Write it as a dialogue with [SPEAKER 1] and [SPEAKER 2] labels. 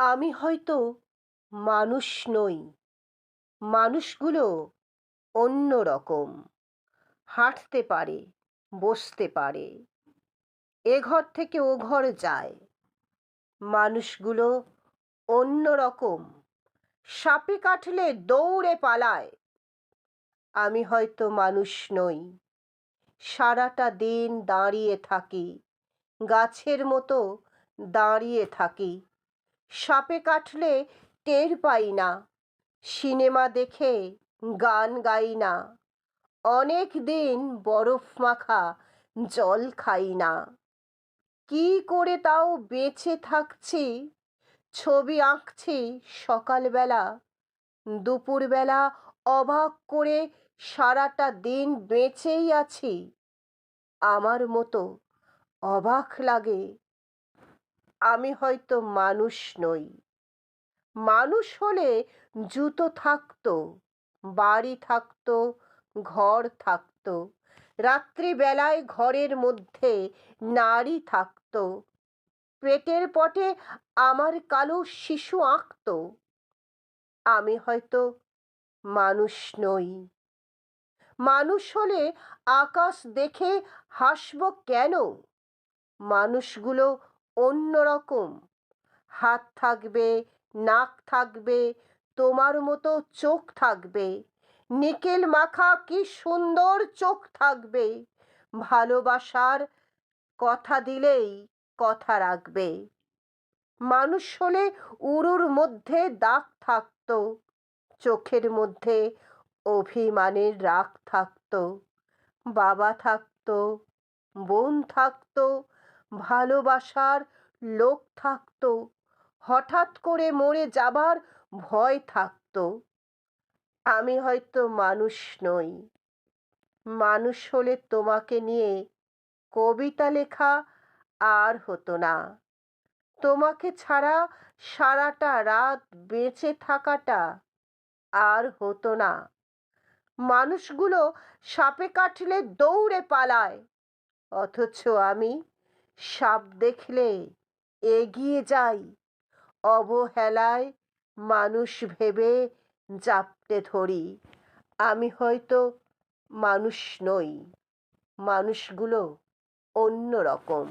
[SPEAKER 1] আমি হয়তো মানুষ নই, মানুষগুলো অন্য রকম। হাঁটতে পারে, বসতে পারে, এ ঘর থেকে ও ঘর যায়। মানুষগুলো অন্য রকম, সাপে কাটলে দৌড়ে পালায়। আমি হয়তো মানুষ নই, সারাটা দিন দাঁড়িয়ে থাকি, গাছের মতো দাঁড়িয়ে থাকি। সাপে কাটলে টের পাই না, সিনেমা দেখে গান গাই না, অনেক দিন বরফ মাখা জল খাই না। কি করে তাও বেঁচে থাকছি, ছবি আঁকছি সকালবেলা, দুপুরবেলা অবাক করে সারাটা দিন বেঁচেই আছি। আমার মতো অবাক লাগে। আমি হয়তো মানুষ নই। মানুষ হলে জুতো থাকতো, বাড়ি থাকতো, ঘর থাকতো, রাত্রিবেলায় ঘরের মধ্যে নারী থাকতো, পেটের পটে আমার কালো শিশু আঁকতো। আমি হয়তো মানুষ নই। মানুষ হলে আকাশ দেখে হাসব কেন? মানুষগুলো অন্যরকম, হাত থাকবে, নাক থাকবে, তোমার মতো চোখ থাকবে, নিকেল মাখা কি সুন্দর চোখ থাকবে, ভালোবাসার কথা দিলেই কথা রাখবে। মানুষ হলে উরুর মধ্যে দাগ থাকতো, চোখের মধ্যে অভিমানের রাগ থাকতো, বাবা থাকতো, বোন থাকতো, ভালোবাসার লোক থাকতো, হঠাৎ করে মরে যাবার ভয় থাকতো। আমি হয়তো মানুষ নই। মানুষ হলে তোমাকে নিয়ে কবিতা লেখা আর হতো না। তোমাকে ছাড়া সারাটা রাত বেঁচে থাকাটা আর হতো না। মানুষগুলো সাপে কাটলে দৌড়ে পালায়, অথচ আমি সাপ দেখলে এগিয়ে যাই। অবহেলায় মানুষ ভেবে জাপটে ধরি। আমি হয়তো মানুষ নই, মানুষগুলো অন্য রকম।